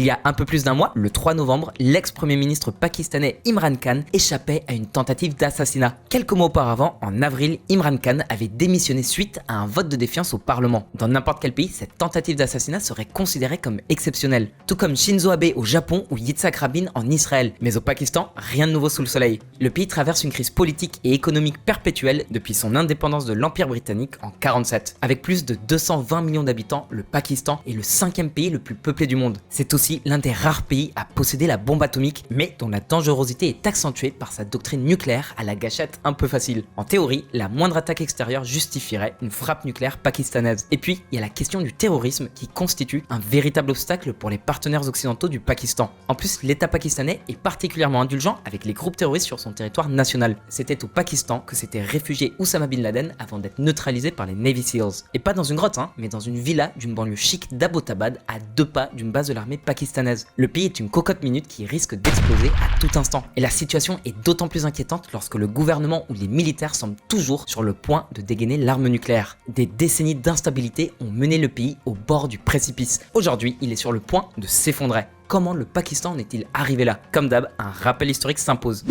y a un peu plus d'un mois, le 3 novembre, l'ex-premier ministre pakistanais Imran Khan échappait à une tentative d'assassinat. Quelques mois auparavant, en avril, Imran Khan avait démissionné suite à un vote de défiance au Parlement. Dans n'importe quel pays, cette tentative d'assassinat serait considérée comme exceptionnelle. Tout comme Shinzo Abe au Japon ou Yitzhak Rabin en Israël. Mais au Pakistan, rien de nouveau sous le soleil. Le pays traverse une crise politique et économique perpétuelle depuis son indépendance de l'Empire britannique en 1947. Avec plus de 220 millions d'habitants, le Pakistan est le 5e pays le plus peuplé du monde. C'est aussi l'un des rares pays à posséder la bombe atomique, mais dont la dangerosité est accentuée par sa doctrine nucléaire à la gâchette un peu facile. En théorie, la moindre attaque extérieure justifierait une frappe nucléaire pakistanaise. Et puis, il y a la question du terrorisme qui constitue un véritable obstacle pour les partenaires occidentaux du Pakistan. En plus, l'État pakistanais est particulièrement indulgent avec les groupes terroristes sur son territoire national. C'était au Pakistan que s'était réfugié Oussama Bin Laden avant d'être neutralisé par les Navy Seals. Et pas dans une grotte, mais dans une villa d'une banlieue chic d'Abbottabad à 2 pas d'une base de l'armée pakistanaise. Le pays est une cocotte minute qui risque d'exploser à tout instant. Et la situation est d'autant plus inquiétante lorsque le gouvernement ou les militaires semblent toujours sur le point de dégainer l'arme nucléaire. Des décennies d'instabilité ont mené le pays au bord du précipice. Aujourd'hui, il est sur le point de s'effondrer. Comment le Pakistan en est-il arrivé là? Comme d'hab, un rappel historique s'impose.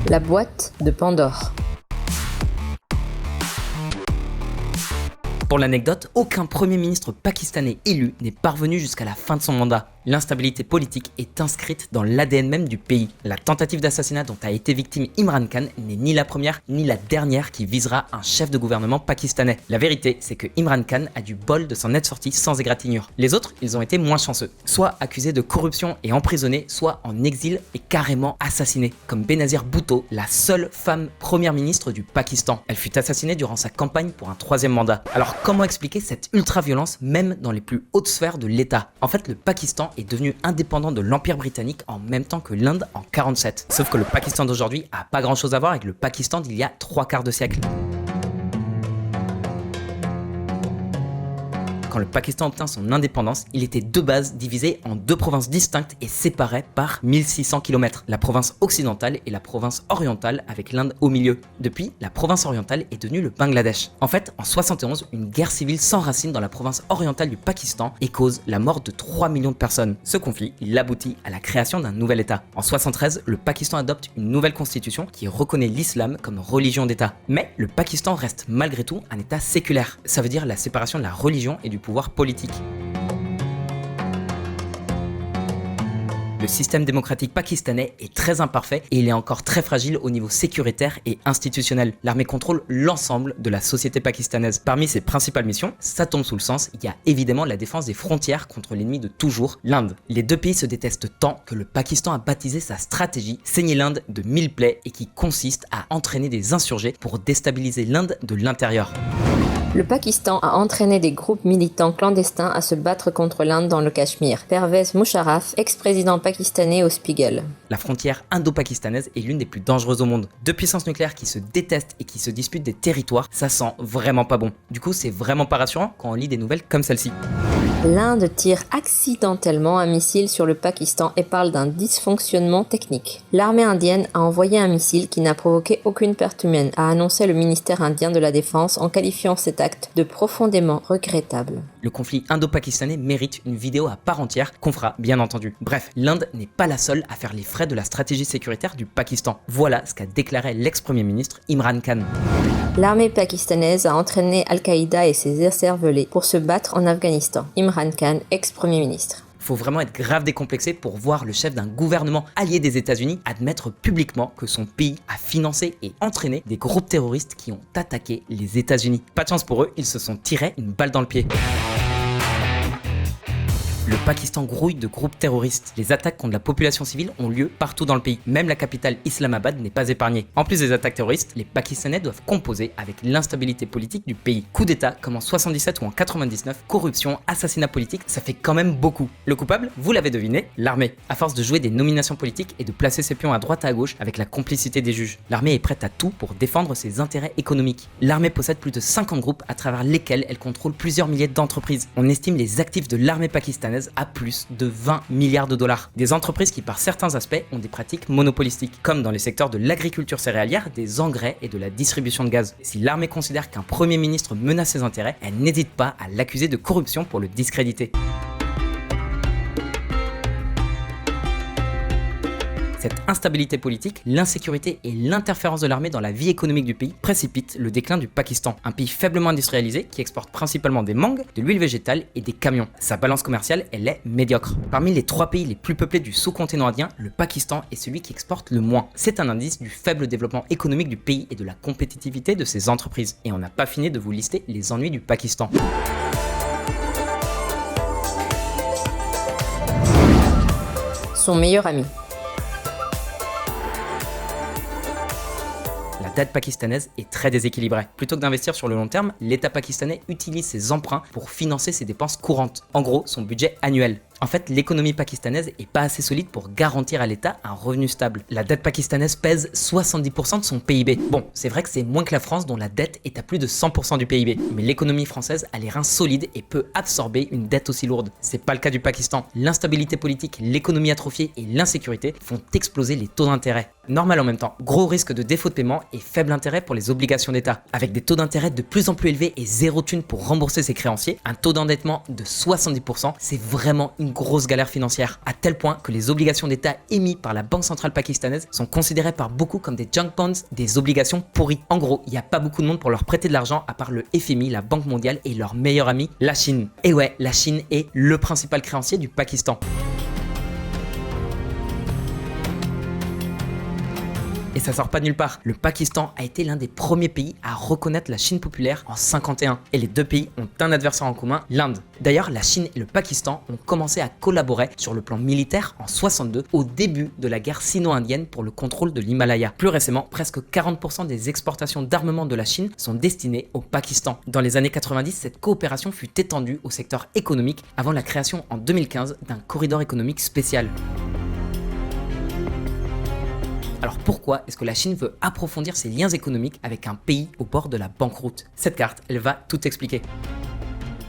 La boîte de Pandore. Pour l'anecdote, aucun premier ministre pakistanais élu n'est parvenu jusqu'à la fin de son mandat. L'instabilité politique est inscrite dans l'ADN même du pays. La tentative d'assassinat dont a été victime Imran Khan n'est ni la première ni la dernière qui visera un chef de gouvernement pakistanais. La vérité, c'est que Imran Khan a du bol de s'en être sorti sans égratignure. Les autres, ils ont été moins chanceux. Soit accusés de corruption et emprisonnés, soit en exil et carrément assassinés. Comme Benazir Bhutto, la seule femme première ministre du Pakistan. Elle fut assassinée durant sa campagne pour un 3e mandat. Alors comment expliquer cette ultra-violence même dans les plus hautes sphères de l'État? En fait, le Pakistan est devenu indépendant de l'Empire britannique en même temps que l'Inde en 1947. Sauf que le Pakistan d'aujourd'hui a pas grand chose à voir avec le Pakistan d'il y a 3/4 de siècle. Quand le Pakistan obtint son indépendance, il était de base divisé en 2 provinces distinctes et séparées par 1600 km. La province occidentale et la province orientale avec l'Inde au milieu. Depuis, la province orientale est devenue le Bangladesh. En fait, en 71, une guerre civile s'enracine dans la province orientale du Pakistan et cause la mort de 3 millions de personnes. Ce conflit, il aboutit à la création d'un nouvel État. En 73, le Pakistan adopte une nouvelle constitution qui reconnaît l'islam comme religion d'État. Mais le Pakistan reste malgré tout un État séculaire. Ça veut dire la séparation de la religion et du pouvoir politique. Le système démocratique pakistanais est très imparfait et il est encore très fragile au niveau sécuritaire et institutionnel. L'armée contrôle l'ensemble de la société pakistanaise. Parmi ses principales missions, ça tombe sous le sens, il y a évidemment la défense des frontières contre l'ennemi de toujours, l'Inde. Les 2 pays se détestent tant que le Pakistan a baptisé sa stratégie saigner l'Inde de 1000 plaies et qui consiste à entraîner des insurgés pour déstabiliser l'Inde de l'intérieur. Le Pakistan a entraîné des groupes militants clandestins à se battre contre l'Inde dans le Cachemire. Pervez Musharraf, ex-président pakistanais au Spiegel. La frontière indo-pakistanaise est l'une des plus dangereuses au monde. 2 puissances nucléaires qui se détestent et qui se disputent des territoires, ça sent vraiment pas bon. Du coup, c'est vraiment pas rassurant quand on lit des nouvelles comme celle-ci. L'Inde tire accidentellement un missile sur le Pakistan et parle d'un dysfonctionnement technique. L'armée indienne a envoyé un missile qui n'a provoqué aucune perte humaine, a annoncé le ministère indien de la Défense en qualifiant cet acte de profondément regrettable. Le conflit indo-pakistanais mérite une vidéo à part entière qu'on fera bien entendu. Bref, l'Inde n'est pas la seule à faire les frais de la stratégie sécuritaire du Pakistan. Voilà ce qu'a déclaré l'ex-premier ministre Imran Khan. L'armée pakistanaise a entraîné Al-Qaïda et ses écervelés pour se battre en Afghanistan. Imran Khan, ex-premier ministre. Faut vraiment être grave décomplexé pour voir le chef d'un gouvernement allié des États-Unis admettre publiquement que son pays a financé et entraîné des groupes terroristes qui ont attaqué les États-Unis. Pas de chance pour eux, ils se sont tirés une balle dans le pied. Le Pakistan grouille de groupes terroristes. Les attaques contre la population civile ont lieu partout dans le pays. Même la capitale Islamabad n'est pas épargnée. En plus des attaques terroristes, les Pakistanais doivent composer avec l'instabilité politique du pays. Coup d'état comme en 77 ou en 99, corruption, assassinat politique, ça fait quand même beaucoup. Le coupable, vous l'avez deviné, l'armée. À force de jouer des nominations politiques et de placer ses pions à droite et à gauche avec la complicité des juges, l'armée est prête à tout pour défendre ses intérêts économiques. L'armée possède plus de 50 groupes à travers lesquels elle contrôle plusieurs milliers d'entreprises. On estime les actifs de l'armée pakistanaise pakistanaise à plus de 20 milliards de dollars. Des entreprises qui par certains aspects ont des pratiques monopolistiques, comme dans les secteurs de l'agriculture céréalière, des engrais et de la distribution de gaz. Si l'armée considère qu'un premier ministre menace ses intérêts, elle n'hésite pas à l'accuser de corruption pour le discréditer. Cette instabilité politique, l'insécurité et l'interférence de l'armée dans la vie économique du pays précipitent le déclin du Pakistan, un pays faiblement industrialisé qui exporte principalement des mangues, de l'huile végétale et des camions. Sa balance commerciale, elle est médiocre. Parmi les 3 pays les plus peuplés du sous-continent indien, le Pakistan est celui qui exporte le moins. C'est un indice du faible développement économique du pays et de la compétitivité de ses entreprises. Et on n'a pas fini de vous lister les ennuis du Pakistan. Son meilleur ami. La dette pakistanaise est très déséquilibrée. Plutôt que d'investir sur le long terme, l'État pakistanais utilise ses emprunts pour financer ses dépenses courantes. En gros, son budget annuel. En fait, l'économie pakistanaise est pas assez solide pour garantir à l'État un revenu stable. La dette pakistanaise pèse 70% de son PIB. Bon, c'est vrai que c'est moins que la France dont la dette est à plus de 100% du PIB. Mais l'économie française a les reins solides et peut absorber une dette aussi lourde. C'est pas le cas du Pakistan. L'instabilité politique, l'économie atrophiée et l'insécurité font exploser les taux d'intérêt. Normal en même temps. Gros risque de défaut de paiement et faible intérêt pour les obligations d'État. Avec des taux d'intérêt de plus en plus élevés et zéro thune pour rembourser ses créanciers, un taux d'endettement de 70%, c'est vraiment une grosse galère financière, à tel point que les obligations d'État émises par la Banque centrale pakistanaise sont considérées par beaucoup comme des junk bonds, des obligations pourries. En gros, il n'y a pas beaucoup de monde pour leur prêter de l'argent à part le FMI, la Banque mondiale et leur meilleur ami, la Chine. Et ouais, la Chine est le principal créancier du Pakistan. Et ça sort pas de nulle part. Le Pakistan a été l'un des premiers pays à reconnaître la Chine populaire en 1951. Et les deux pays ont un adversaire en commun, l'Inde. D'ailleurs, la Chine et le Pakistan ont commencé à collaborer sur le plan militaire en 1962, au début de la guerre sino-indienne pour le contrôle de l'Himalaya. Plus récemment, presque 40% des exportations d'armement de la Chine sont destinées au Pakistan. Dans les années 90, cette coopération fut étendue au secteur économique avant la création en 2015 d'un corridor économique spécial. Alors pourquoi est-ce que la Chine veut approfondir ses liens économiques avec un pays au bord de la banqueroute? Cette carte, elle va tout expliquer.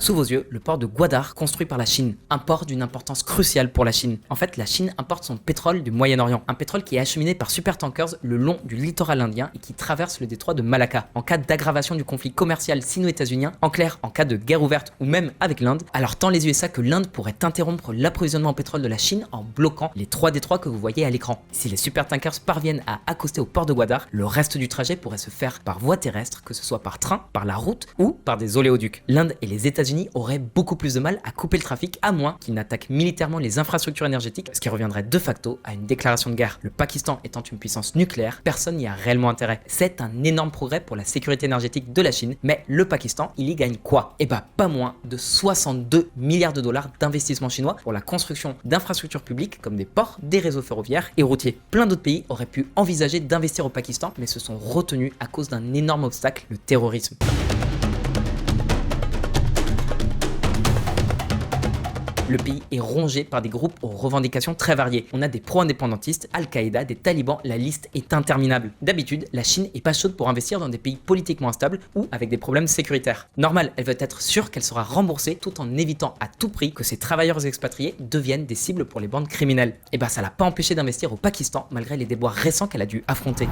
Sous vos yeux, le port de Gwadar, construit par la Chine, un port d'une importance cruciale pour la Chine. En fait, la Chine importe son pétrole du Moyen-Orient, un pétrole qui est acheminé par supertankers le long du littoral indien et qui traverse le détroit de Malacca. En cas d'aggravation du conflit commercial sino-états-unien, en clair, en cas de guerre ouverte ou même avec l'Inde, alors tant les USA que l'Inde pourraient interrompre l'approvisionnement en pétrole de la Chine en bloquant les 3 détroits que vous voyez à l'écran. Si les supertankers parviennent à accoster au port de Gwadar, le reste du trajet pourrait se faire par voie terrestre, que ce soit par train, par la route ou par des oléoducs. L'Inde et les États-Unis auraient beaucoup plus de mal à couper le trafic, à moins qu'ils n'attaquent militairement les infrastructures énergétiques, ce qui reviendrait de facto à une déclaration de guerre. Le Pakistan étant une puissance nucléaire, personne n'y a réellement intérêt. C'est un énorme progrès pour la sécurité énergétique de la Chine, mais le Pakistan, il y gagne quoi? Eh bah pas moins de 62 milliards de dollars d'investissement chinois pour la construction d'infrastructures publiques comme des ports, des réseaux ferroviaires et routiers. Plein d'autres pays auraient pu envisager d'investir au Pakistan, mais se sont retenus à cause d'un énorme obstacle, le terrorisme. Le pays est rongé par des groupes aux revendications très variées. On a des pro-indépendantistes, Al-Qaïda, des talibans, la liste est interminable. D'habitude, la Chine est pas chaude pour investir dans des pays politiquement instables ou avec des problèmes sécuritaires. Normal, elle veut être sûre qu'elle sera remboursée tout en évitant à tout prix que ces travailleurs expatriés deviennent des cibles pour les bandes criminelles. Et bah ça l'a pas empêché d'investir au Pakistan malgré les déboires récents qu'elle a dû affronter.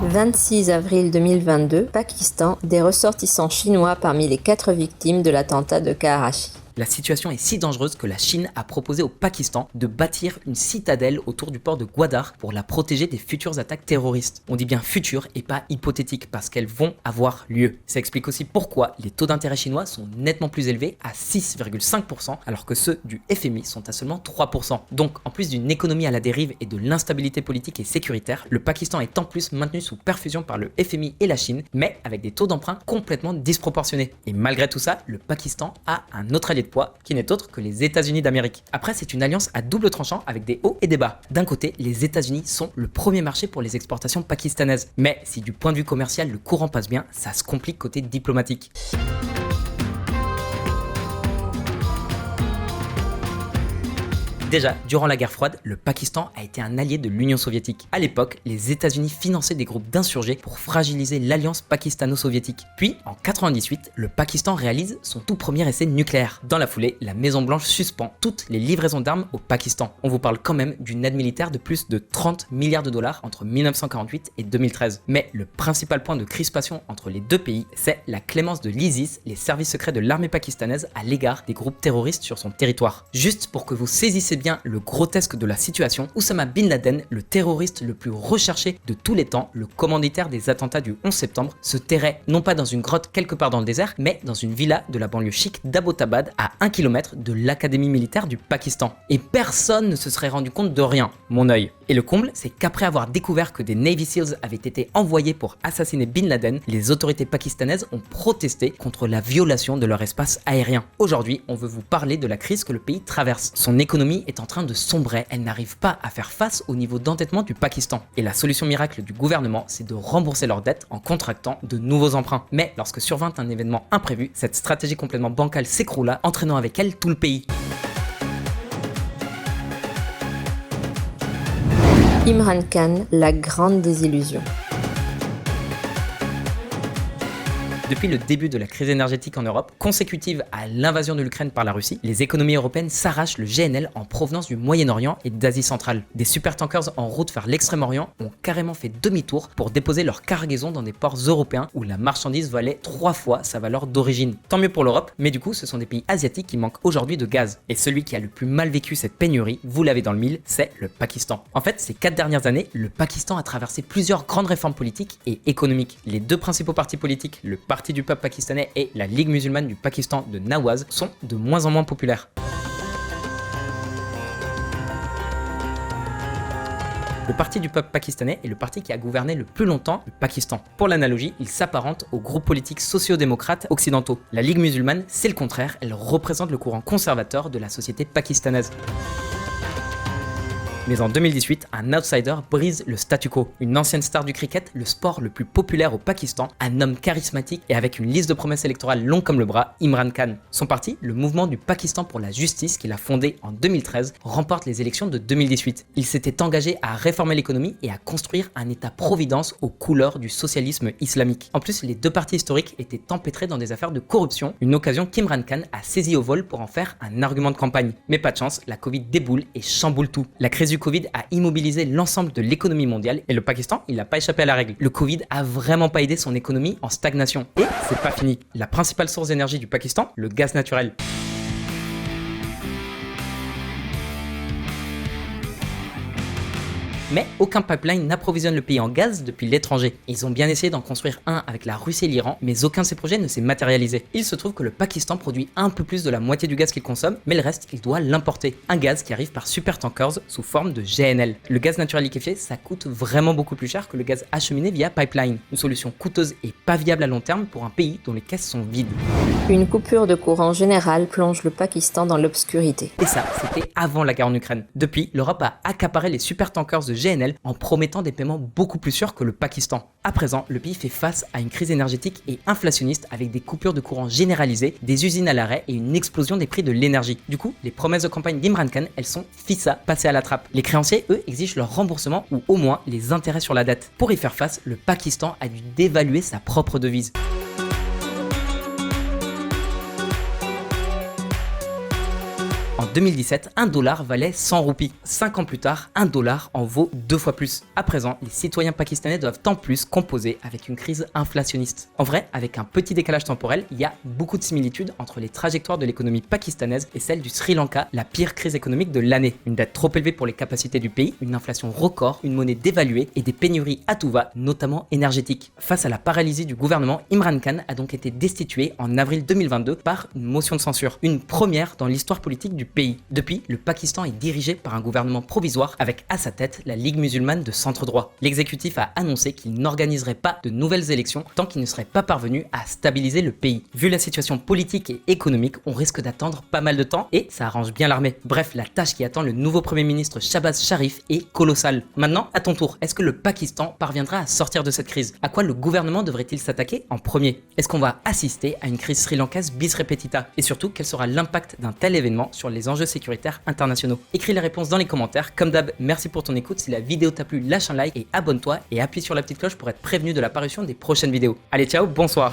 26 avril 2022, Pakistan, des ressortissants chinois parmi les 4 victimes de l'attentat de Karachi. La situation est si dangereuse que la Chine a proposé au Pakistan de bâtir une citadelle autour du port de Gwadar pour la protéger des futures attaques terroristes. On dit bien futures et pas hypothétiques parce qu'elles vont avoir lieu. Ça explique aussi pourquoi les taux d'intérêt chinois sont nettement plus élevés à 6,5% alors que ceux du FMI sont à seulement 3%. Donc en plus d'une économie à la dérive et de l'instabilité politique et sécuritaire, le Pakistan est en plus maintenu sous perfusion par le FMI et la Chine, mais avec des taux d'emprunt complètement disproportionnés. Et malgré tout ça, le Pakistan a un autre allié de poids qui n'est autre que les États-Unis d'Amérique. Après, c'est une alliance à double tranchant avec des hauts et des bas. D'un côté, les États-Unis sont le premier marché pour les exportations pakistanaises. Mais si du point de vue commercial, le courant passe bien, ça se complique côté diplomatique. Déjà, durant la guerre froide, le Pakistan a été un allié de l'Union soviétique. À l'époque, les États-Unis finançaient des groupes d'insurgés pour fragiliser l'alliance pakistano-soviétique. Puis, en 98, le Pakistan réalise son tout premier essai nucléaire. Dans la foulée, la Maison-Blanche suspend toutes les livraisons d'armes au Pakistan. On vous parle quand même d'une aide militaire de plus de 30 milliards de dollars entre 1948 et 2013. Mais le principal point de crispation entre les deux pays, c'est la clémence de l'ISIS, les services secrets de l'armée pakistanaise à l'égard des groupes terroristes sur son territoire. Juste pour que vous saisissez bien le grotesque de la situation, Oussama Bin Laden, le terroriste le plus recherché de tous les temps, le commanditaire des attentats du 11 septembre, se terrait non pas dans une grotte quelque part dans le désert, mais dans une villa de la banlieue chic d'Abbottabad à 1 km de l'académie militaire du Pakistan. Et personne ne se serait rendu compte de rien, mon œil. Et le comble, c'est qu'après avoir découvert que des Navy Seals avaient été envoyés pour assassiner Bin Laden, les autorités pakistanaises ont protesté contre la violation de leur espace aérien. Aujourd'hui, on veut vous parler de la crise que le pays traverse. Son économie est en train de sombrer, elle n'arrive pas à faire face au niveau d'endettement du Pakistan. Et la solution miracle du gouvernement, c'est de rembourser leurs dettes en contractant de nouveaux emprunts. Mais lorsque survint un événement imprévu, cette stratégie complètement bancale s'écroula, entraînant avec elle tout le pays. Imran Khan, la grande désillusion. Depuis le début de la crise énergétique en Europe, consécutive à l'invasion de l'Ukraine par la Russie, les économies européennes s'arrachent le GNL en provenance du Moyen-Orient et d'Asie centrale. Des supertankers en route vers l'Extrême-Orient ont carrément fait demi-tour pour déposer leur cargaison dans des ports européens où la marchandise valait 3 fois sa valeur d'origine. Tant mieux pour l'Europe, mais du coup ce sont des pays asiatiques qui manquent aujourd'hui de gaz. Et celui qui a le plus mal vécu cette pénurie, vous l'avez dans le mille, c'est le Pakistan. En fait, ces 4 dernières années, le Pakistan a traversé plusieurs grandes réformes politiques et économiques. Les deux principaux partis politiques, le Parti du peuple pakistanais et la Ligue musulmane du Pakistan de Nawaz, sont de moins en moins populaires. Le Parti du peuple pakistanais est le parti qui a gouverné le plus longtemps le Pakistan. Pour l'analogie, il s'apparente aux groupes politiques sociaux-démocrates occidentaux. La Ligue musulmane, c'est le contraire, elle représente le courant conservateur de la société pakistanaise. Mais en 2018, un outsider brise le statu quo. Une ancienne star du cricket, le sport le plus populaire au Pakistan, un homme charismatique et avec une liste de promesses électorales longue comme le bras, Imran Khan. Son parti, le Mouvement du Pakistan pour la justice, qu'il a fondé en 2013, remporte les élections de 2018. Il s'était engagé à réformer l'économie et à construire un État-providence aux couleurs du socialisme islamique. En plus, les deux partis historiques étaient empêtrés dans des affaires de corruption, une occasion qu'Imran Khan a saisie au vol pour en faire un argument de campagne. Mais pas de chance, la Covid déboule et chamboule tout. La crise du Covid a immobilisé l'ensemble de l'économie mondiale et le Pakistan, il n'a pas échappé à la règle. Le Covid a vraiment pas aidé son économie en stagnation. Et c'est pas fini. La principale source d'énergie du Pakistan, le gaz naturel. Mais aucun pipeline n'approvisionne le pays en gaz depuis l'étranger. Ils ont bien essayé d'en construire un avec la Russie et l'Iran, mais aucun de ces projets ne s'est matérialisé. Il se trouve que le Pakistan produit un peu plus de la moitié du gaz qu'il consomme, mais le reste, il doit l'importer. Un gaz qui arrive par supertankers sous forme de GNL. Le gaz naturel liquéfié, ça coûte vraiment beaucoup plus cher que le gaz acheminé via pipeline. Une solution coûteuse et pas viable à long terme pour un pays dont les caisses sont vides. Une coupure de courant générale plonge le Pakistan dans l'obscurité. Et ça, c'était avant la guerre en Ukraine. Depuis, l'Europe a accaparé les supertankers de GNL en promettant des paiements beaucoup plus sûrs que le Pakistan. À présent, le pays fait face à une crise énergétique et inflationniste avec des coupures de courant généralisées, des usines à l'arrêt et une explosion des prix de l'énergie. Du coup, les promesses de campagne d'Imran Khan, elles sont fissa passées à la trappe. Les créanciers, eux, exigent leur remboursement ou au moins les intérêts sur la dette. Pour y faire face, le Pakistan a dû dévaluer sa propre devise. En 2017, 1 dollar valait 100 roupies. 5 ans plus tard, 1 dollar en vaut 2 fois plus. À présent, les citoyens pakistanais doivent en plus composer avec une crise inflationniste. En vrai, avec un petit décalage temporel, il y a beaucoup de similitudes entre les trajectoires de l'économie pakistanaise et celle du Sri Lanka, la pire crise économique de l'année. Une dette trop élevée pour les capacités du pays, une inflation record, une monnaie dévaluée et des pénuries à tout va, notamment énergétiques. Face à la paralysie du gouvernement, Imran Khan a donc été destitué en avril 2022 par une motion de censure. Une première dans l'histoire politique du pays. Depuis, le Pakistan est dirigé par un gouvernement provisoire avec à sa tête la Ligue musulmane de centre-droit. L'exécutif a annoncé qu'il n'organiserait pas de nouvelles élections tant qu'il ne serait pas parvenu à stabiliser le pays. Vu la situation politique et économique, on risque d'attendre pas mal de temps et ça arrange bien l'armée. Bref, la tâche qui attend le nouveau Premier ministre Shahbaz Sharif est colossale. Maintenant, à ton tour, est-ce que le Pakistan parviendra à sortir de cette crise? À quoi le gouvernement devrait-il s'attaquer en premier? Est-ce qu'on va assister à une crise sri-lankaise bis repetita? Et surtout, quel sera l'impact d'un tel événement sur les enjeux enjeux sécuritaires internationaux? Écris les réponses dans les commentaires. Comme d'hab, merci pour ton écoute. Si la vidéo t'a plu, lâche un like et abonne-toi et appuie sur la petite cloche pour être prévenu de l'apparition des prochaines vidéos. Allez, ciao, bonsoir.